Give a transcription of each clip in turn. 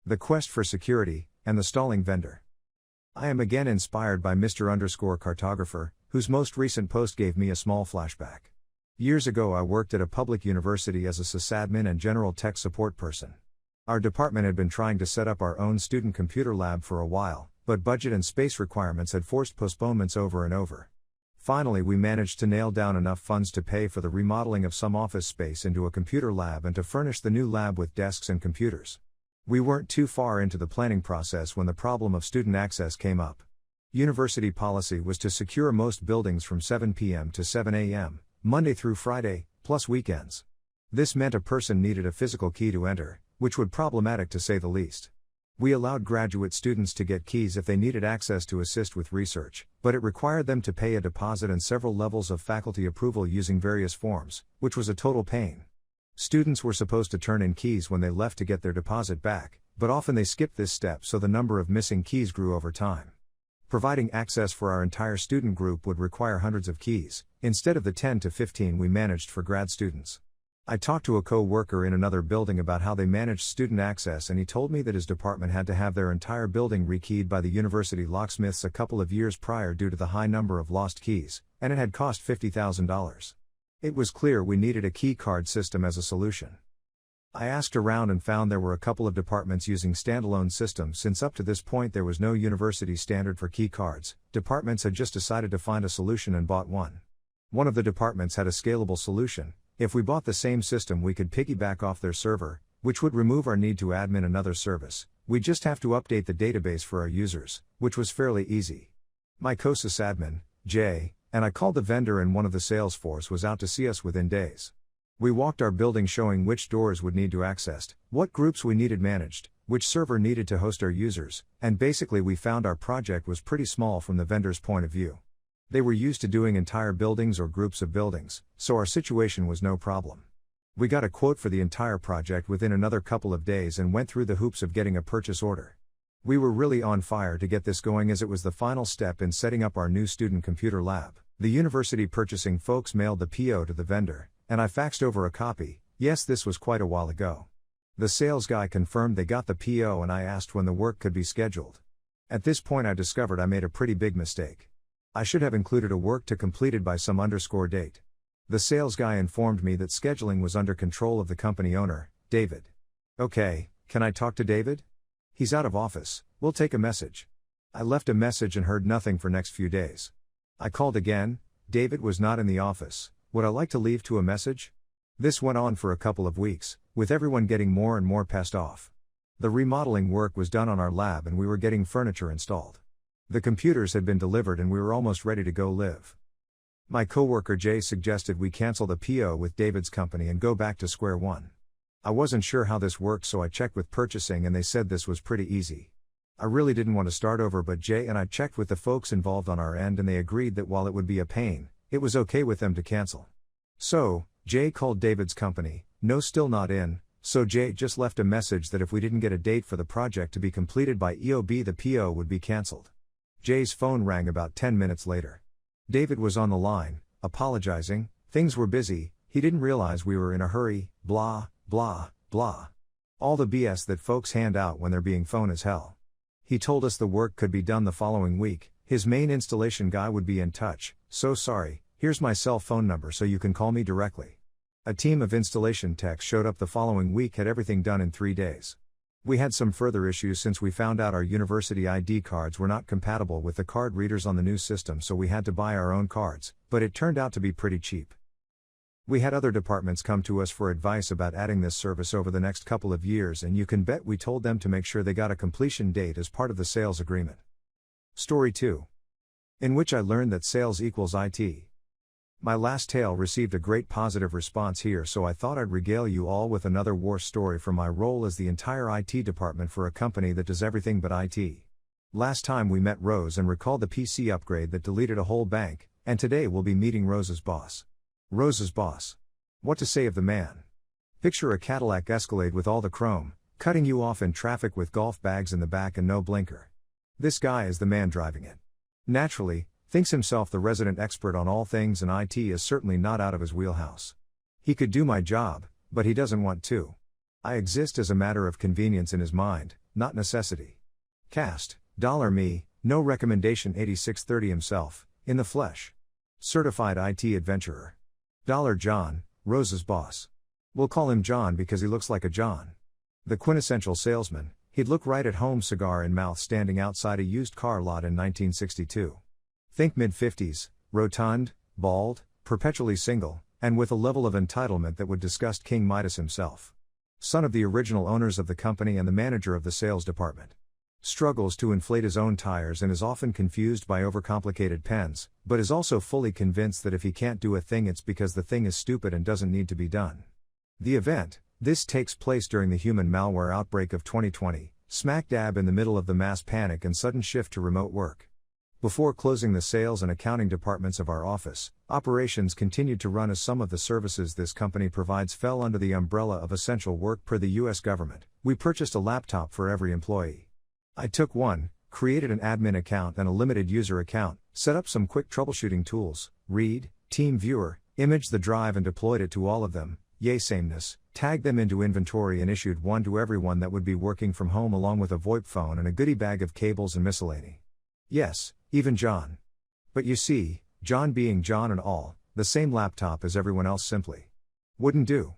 The quest for security, and the stalling vendor. I am again inspired by Mr. _Cartographer, whose most recent post gave me a small flashback. Years ago I worked at a public university as a sysadmin and general tech support person. Our department had been trying to set up our own student computer lab for a while, but budget and space requirements had forced postponements over and over. Finally we managed to nail down enough funds to pay for the remodeling of some office space into a computer lab and to furnish the new lab with desks and computers. We weren't too far into the planning process when the problem of student access came up. University policy was to secure most buildings from 7 p.m. to 7 a.m., Monday through Friday, plus weekends. This meant a person needed a physical key to enter, which was problematic to say the least. We allowed graduate students to get keys if they needed access to assist with research, but it required them to pay a deposit and several levels of faculty approval using various forms, which was a total pain. Students were supposed to turn in keys when they left to get their deposit back, but often they skipped this step, so the number of missing keys grew over time. Providing access for our entire student group would require hundreds of keys, instead of the 10 to 15 we managed for grad students. I talked to a co-worker in another building about how they managed student access, and he told me that his department had to have their entire building rekeyed by the university locksmiths a couple of years prior due to the high number of lost keys, and it had cost $50,000. It was clear we needed a key card system as a solution. I asked around and found there were a couple of departments using standalone systems since up to this point there was no university standard for key cards. Departments had just decided to find a solution and bought one. One of the departments had a scalable solution. If we bought the same system we could piggyback off their server, which would remove our need to admin another service. We'd just have to update the database for our users, which was fairly easy. My co-sysadmin, Jay, and I called the vendor, and one of the sales force was out to see us within days. We walked our building showing which doors would need to accessed, what groups we needed managed, which server needed to host our users, and basically we found our project was pretty small from the vendor's point of view. They were used to doing entire buildings or groups of buildings, so our situation was no problem. We got a quote for the entire project within another couple of days and went through the hoops of getting a purchase order. We were really on fire to get this going as it was the final step in setting up our new student computer lab. The university purchasing folks mailed the PO to the vendor, and I faxed over a copy. Yes, this was quite a while ago. The sales guy confirmed they got the PO, and I asked when the work could be scheduled. At this point I discovered I made a pretty big mistake. I should have included a work to completed by some _ date. The sales guy informed me that scheduling was under control of the company owner, David. Okay, can I talk to David? He's out of office, we'll take a message. I left a message and heard nothing for next few days. I called again. David was not in the office. Would I like to leave to a message? This went on for a couple of weeks, with everyone getting more and more pissed off. The remodeling work was done on our lab and we were getting furniture installed. The computers had been delivered and we were almost ready to go live. My coworker Jay suggested we cancel the PO with David's company and go back to square one. I wasn't sure how this worked, so I checked with purchasing and they said this was pretty easy. I really didn't want to start over, but Jay and I checked with the folks involved on our end and they agreed that while it would be a pain, it was okay with them to cancel. So, Jay called David's company. No, still not in, so Jay just left a message that if we didn't get a date for the project to be completed by EOB the PO would be cancelled. Jay's phone rang about 10 minutes later. David was on the line, apologizing. Things were busy, he didn't realize we were in a hurry, blah, blah, blah. All the BS that folks hand out when they're being phone as hell. He told us the work could be done the following week, his main installation guy would be in touch. So sorry, here's my cell phone number so you can call me directly. A team of installation techs showed up the following week, had everything done in 3 days. We had some further issues since we found out our university ID cards were not compatible with the card readers on the new system, so we had to buy our own cards, but it turned out to be pretty cheap. We had other departments come to us for advice about adding this service over the next couple of years, and you can bet we told them to make sure they got a completion date as part of the sales agreement. Story 2. In which I learned that sales equals IT. My last tale received a great positive response here, so I thought I'd regale you all with another war story from my role as the entire IT department for a company that does everything but IT. Last time we met Rose and recalled the PC upgrade that deleted a whole bank, and today we'll be meeting Rose's boss. Rose's boss. What to say of the man? Picture a Cadillac Escalade with all the chrome, cutting you off in traffic with golf bags in the back and no blinker. This guy is the man driving it. Naturally, thinks himself the resident expert on all things, and IT is certainly not out of his wheelhouse. He could do my job, but he doesn't want to. I exist as a matter of convenience in his mind, not necessity. Cast, $me, no recommendation 8630 himself, in the flesh. Certified IT adventurer. John, Rose's boss. We'll call him John because he looks like a John. The quintessential salesman, he'd look right at home, cigar in mouth, standing outside a used car lot in 1962. Think mid-50s, rotund, bald, perpetually single, and with a level of entitlement that would disgust King Midas himself. Son of the original owners of the company and the manager of the sales department. Struggles to inflate his own tires and is often confused by overcomplicated pens, but is also fully convinced that if he can't do a thing, it's because the thing is stupid and doesn't need to be done. The event, this takes place during the human malware outbreak of 2020, smack dab in the middle of the mass panic and sudden shift to remote work. Before closing the sales and accounting departments of our office, operations continued to run as some of the services this company provides fell under the umbrella of essential work per the US government. We purchased a laptop for every employee. I took one, created an admin account and a limited user account, set up some quick troubleshooting tools, Read, Team Viewer, imaged the drive and deployed it to all of them, yay sameness, tagged them into inventory and issued one to everyone that would be working from home along with a VoIP phone and a goodie bag of cables and miscellany. Yes, even John. But you see, John being John and all, the same laptop as everyone else simply wouldn't do.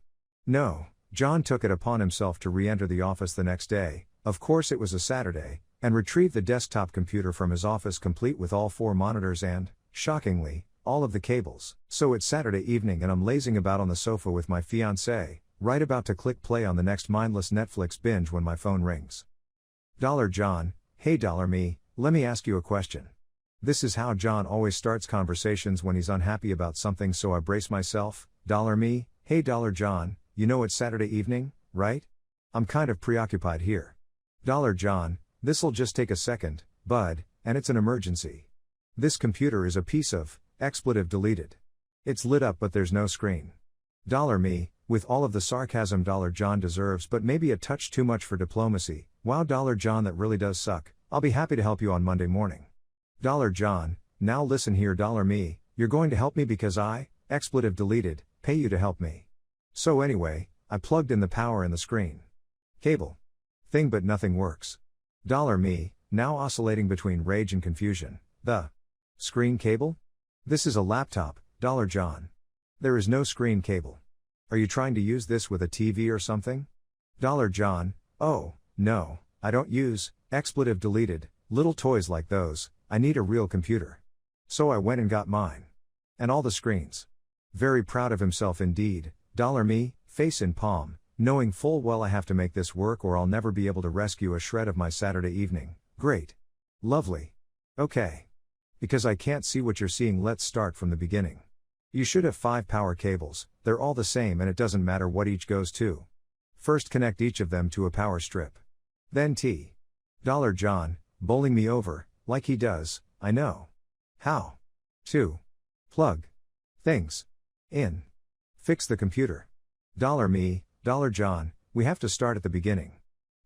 No, John took it upon himself to re-enter the office the next day, of course it was a Saturday, and retrieve the desktop computer from his office complete with all 4 monitors and, shockingly, all of the cables. So it's Saturday evening and I'm lazing about on the sofa with my fiancée, right about to click play on the next mindless Netflix binge when my phone rings. John, hey me, let me ask you a question. This is how John always starts conversations when he's unhappy about something, so I brace myself. Me, hey John, you know it's Saturday evening, right? I'm kind of preoccupied here. John, this'll just take a second, bud, and it's an emergency. This computer is a piece of, expletive deleted. It's lit up but there's no screen. Me, with all of the sarcasm John deserves but maybe a touch too much for diplomacy, wow John, that really does suck, I'll be happy to help you on Monday morning. John, now listen here me, you're going to help me because I, expletive deleted, pay you to help me. So anyway, I plugged in the power in the screen cable thing but nothing works. Me, now oscillating between rage and confusion. The screen cable? This is a laptop, John. There is no screen cable. Are you trying to use this with a TV or something? John, oh, no, I don't use, expletive deleted, little toys like those, I need a real computer. So I went and got mine. And all the screens. Very proud of himself indeed, me, face in palm, knowing full well I have to make this work or I'll never be able to rescue a shred of my Saturday evening. Great. Lovely. Okay. Because I can't see what you're seeing, let's start from the beginning. You should have 5 power cables, they're all the same and it doesn't matter what each goes to. First connect each of them to a power strip. Then John, bowling me over, like he does, I know. How? To plug things in. Fix the computer. Me, John, we have to start at the beginning.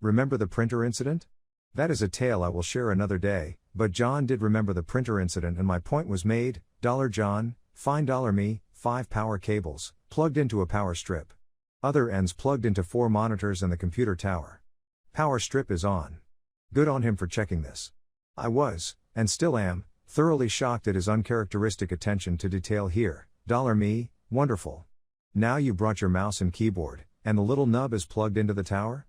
Remember the printer incident? That is a tale I will share another day, but John did remember the printer incident and my point was made. John, find me, 5 power cables, plugged into a power strip. Other ends plugged into 4 monitors and the computer tower. Power strip is on. Good on him for checking this. I was, and still am, thoroughly shocked at his uncharacteristic attention to detail here. Me, wonderful. Now you brought your mouse and keyboard, and the little nub is plugged into the tower?